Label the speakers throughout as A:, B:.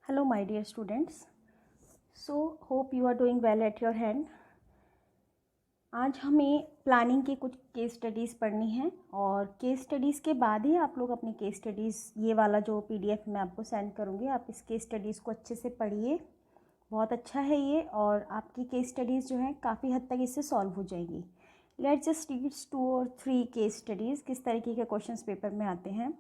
A: Hello my dear students. So hope you are doing well at your hand. आज हमें planning की कुछ case studies पढ़नी है और केस स्टडीज़ के बाद ही आप लोग अपनी केस स्टडीज़ ये वाला जो पीडीएफ मैं आपको सेंड करूँगी आप इस केस स्टडीज़ को अच्छे से पढ़िए। बहुत अच्छा है ये और आपकी केस स्टडीज़ जो है काफ़ी हद तक इससे सॉल्व हो जाएगी। लेट्स जस्ट रीड 2 और 3 केस स्टडीज़ किस तरीके के क्वेश्चंस पेपर में आते हैं।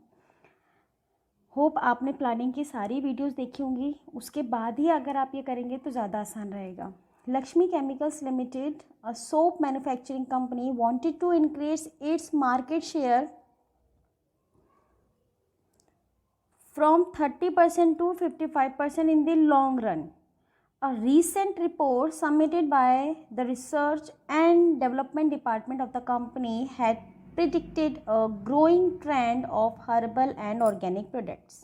A: होप आपने प्लानिंग की सारी वीडियोस देखी होंगी, उसके बाद ही अगर आप ये करेंगे तो ज़्यादा आसान रहेगा। Lakshmi Chemicals Limited, a soap manufacturing company, wanted to increase its market share from 30% to 55% in the long run. A recent report submitted by the Research and Development Department of the company had predicted a growing trend of herbal and organic products.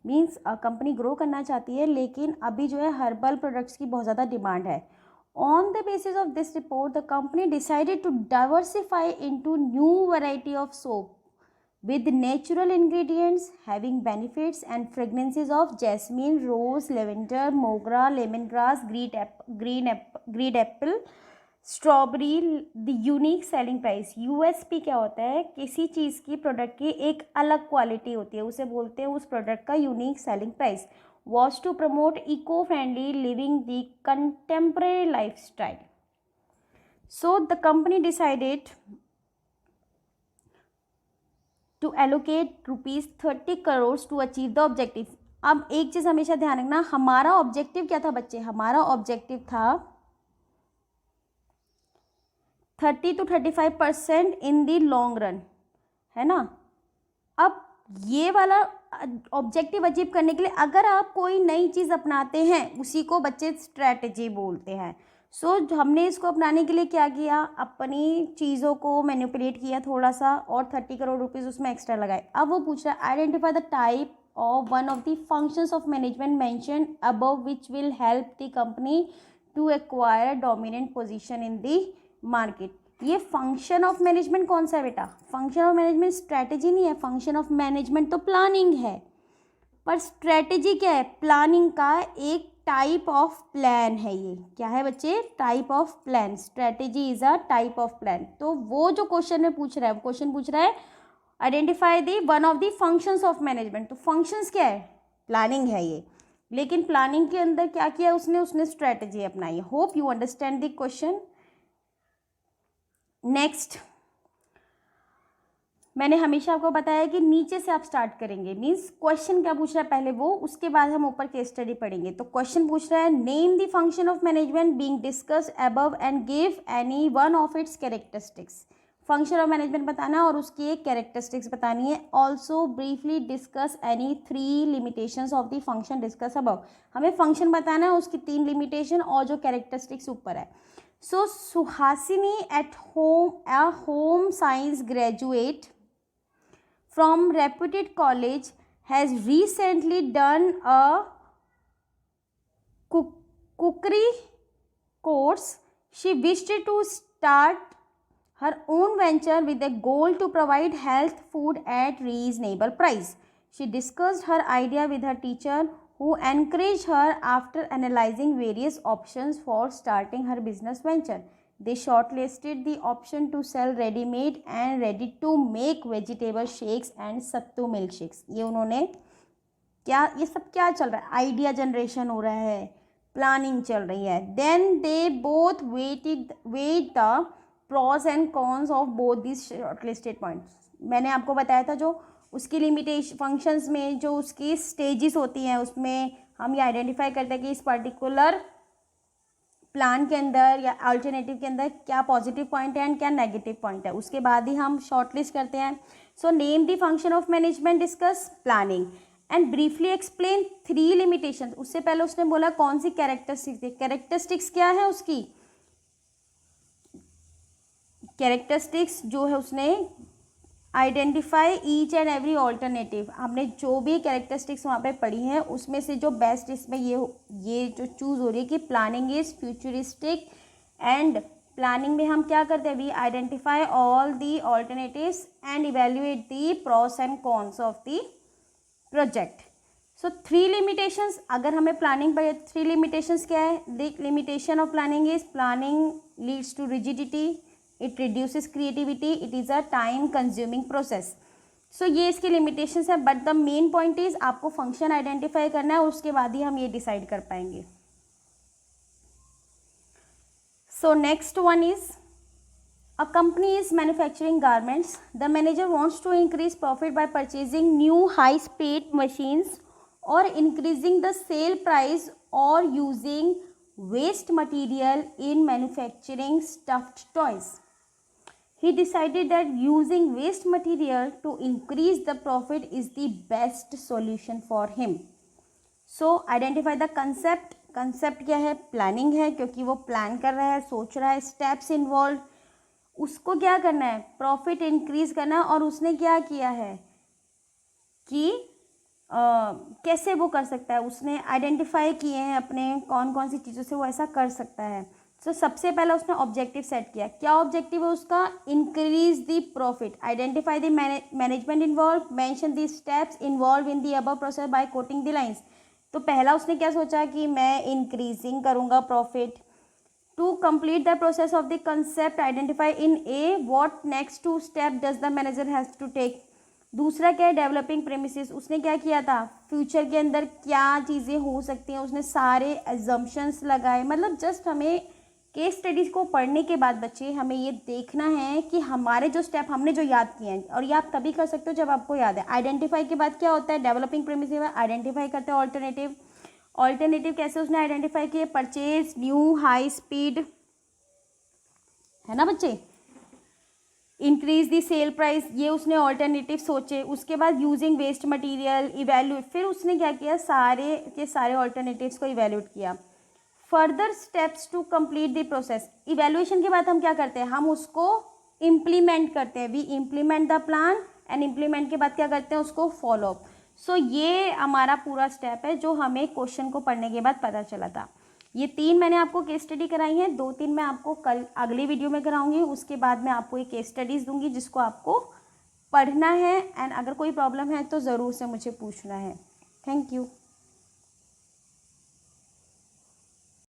A: Means company grow करना चाहती है लेकिन अभी जो है herbal products की बहुत ज़्यादा डिमांड है। On the basis of this report the company decided to diversify into new variety of soap with natural ingredients having benefits and fragrances of jasmine, rose, lavender, mogra, lemongrass, green apple, strawberry. The unique selling price, USP क्या होता है, किसी चीज़ की product की एक अलग quality होती है, उसे बोलते हैं उस प्रोडक्ट का unique selling price. Was to promote eco friendly living the contemporary life style. So the company decided to allocate ₹30 crore to achieve the objective. अब एक चीज़ हमेशा ध्यान रखना, हमारा ऑब्जेक्टिव क्या था बच्चे, हमारा ऑब्जेक्टिव था 30 to 35% in the long run, है ना। अब ये वाला ऑब्जेक्टिव अचीव करने के लिए अगर आप कोई नई चीज़ अपनाते हैं उसी को बच्चे स्ट्रैटेजी बोलते हैं। सो हमने इसको अपनाने के लिए क्या किया, अपनी चीज़ों को मैनिपुलेट किया थोड़ा सा और 30 करोड़ रुपीज़ उसमें एक्स्ट्रा लगाए। अब वो पूछ रहा है identify the type of one of the functions of management mention above which will help the company to acquire dominant position in the market. ये फंक्शन ऑफ मैनेजमेंट कौन सा है बेटा, फंक्शन ऑफ मैनेजमेंट स्ट्रैटेजी नहीं है, function of management तो planning है, पर स्ट्रैटेजी क्या है, प्लानिंग का एक टाइप ऑफ प्लान है। ये क्या है बच्चे, type of plan. Strategy is a type of plan. तो वो जो क्वेश्चन में पूछ रहा है, क्वेश्चन पूछ रहा है identify the one of the functions of management. तो फंक्शंस क्या है, प्लानिंग है ये, लेकिन प्लानिंग के अंदर क्या किया उसने स्ट्रैटेजी अपनाई। Hope you understand the question. Next, मैंने हमेशा आपको बताया कि नीचे से आप स्टार्ट करेंगे, मीन्स क्वेश्चन क्या पूछ रहा है पहले वो, उसके बाद हम ऊपर केस स्टडी पढ़ेंगे। तो क्वेश्चन पूछ रहा है name the function of management being discussed above and give any one of its characteristics. Function of management बताना है और उसकी एक कैरेक्टरिस्टिक्स बतानी है। Also briefly discuss any 3 limitations of the function discuss above. हमें फंक्शन बताना है, उसकी 3 लिमिटेशन और जो कैरेक्टरिस्टिक्स ऊपर है। So Suhasini at home, a home science graduate from reputed college has recently done a cookery course. She wished to start her own venture with a goal to provide health food at reasonable price. She discussed her idea with her teacher who encouraged her after analyzing various options for starting her business venture. They shortlisted the option to sell ready-made and ready-to-make vegetable shakes and sattu milkshakes. ये उन्होंने क्या, ये सब क्या चल रहा है, idea generation हो रहा है, प्लानिंग चल रही है। Then they both weighed the pros and cons of both these shortlisted points. मैंने आपको बताया था जो उसकी लिमिटेशन फंक्शंस में जो उसकी स्टेजेस होती हैं उसमें हम ये आइडेंटिफाई करते हैं कि इस पर्टिकुलर प्लान के अंदर या अल्टरनेटिव के अंदर क्या पॉजिटिव पॉइंट है एंड क्या नेगेटिव पॉइंट है, उसके बाद ही हम शॉर्टलिस्ट करते हैं। So name the function of management, discuss planning and briefly explain 3 limitation. उससे पहले उसने बोला कौन सी कैरेक्टरिस्टिक्स थी, कैरेक्टरिस्टिक्स क्या है उसकी, कैरेक्टरिस्टिक्स जो है उसने identify each and every alternative. हमने जो भी कैरेक्टरिस्टिक्स वहाँ पे पढ़ी हैं उसमें से जो बेस्ट इसमें ये जो चूज़ हो रही है कि planning is futuristic and planning में हम क्या करते हैं, we identify all the alternatives and evaluate the pros and cons of the project. So 3 limitations, अगर हमें प्लानिंग पर 3 लिमिटेशंस क्या है? The limitation of planning is planning leads to rigidity, it reduces creativity, it is a time consuming process. So ये इसकी limitations है, but the main point is आपको function identify करना है, उसके बाद ही हम ये डिसाइड कर पाएंगे. So next one is a company is manufacturing garments. The manager wants to increase profit by purchasing new high speed machines or increasing the sale price or using waste material in manufacturing stuffed toys. He decided that using waste material to increase the profit is the best solution for him. So identify the concept. Concept क्या है? Planning है, क्योंकि वो plan कर रहा है, सोच रहा है. स्टेप्स इन्वॉल्व, उसको क्या करना है? प्रॉफिट इंक्रीज करना. और उसने क्या किया है कि कैसे वो कर सकता है, उसने आइडेंटिफाई किए हैं अपने कौन कौन सी चीज़ों से वो ऐसा कर सकता है. तो सबसे पहला उसने ऑब्जेक्टिव सेट किया. क्या ऑब्जेक्टिव है उसका? Increase the profit. Identify the management involve, mention the steps involve in the above process by coating the lines. तो पहला उसने क्या सोचा कि मैं इंक्रीजिंग करूँगा profit. To complete the process of the concept, identify in A what next 2 step does the manager has to take. दूसरा क्या है? Developing premises. उसने क्या किया था? फ्यूचर के अंदर क्या चीज़ें हो सकती हैं, उसने सारे एजम्पशंस लगाए. मतलब जस्ट हमें केस स्टडीज़ को पढ़ने के बाद बच्चे हमें ये देखना है कि हमारे जो स्टेप हमने जो याद किए हैं, और ये आप तभी कर सकते हो जब आपको याद है. आइडेंटिफाई के बाद क्या होता है? Developing premises. आइडेंटिफाई करते हैं ऑल्टरनेटिव. ऑल्टरनेटिव कैसे उसने आइडेंटिफाई किए? परचेज न्यू हाई स्पीड, है ना बच्चे. इंक्रीज दी सेल प्राइस, ये उसने ऑल्टरनेटिव सोचे. उसके बाद यूजिंग वेस्ट मटेरियल, इवेल्यूएट. फिर उसने क्या किया? सारे के सारे ऑल्टरनेटिव्स को इवेल्यूएट किया. Further steps to complete the process. Evaluation के बाद हम क्या करते हैं? हम उसको इम्प्लीमेंट करते हैं. We implement the plan and implement के बाद क्या करते हैं? उसको फॉलो अप. सो ये हमारा पूरा स्टेप है जो हमें क्वेश्चन को पढ़ने के बाद पता चला था. ये 3 मैंने आपको केस स्टडी कराई है, 2-3 मैं आपको कल अगली वीडियो में कराऊंगी. उसके बाद मैं आपको एक केस स्टडीज़ दूंगी जिसको आपको पढ़ना है. एंड अगर कोई प्रॉब्लम है तो ज़रूर से मुझे पूछना है. Thank you.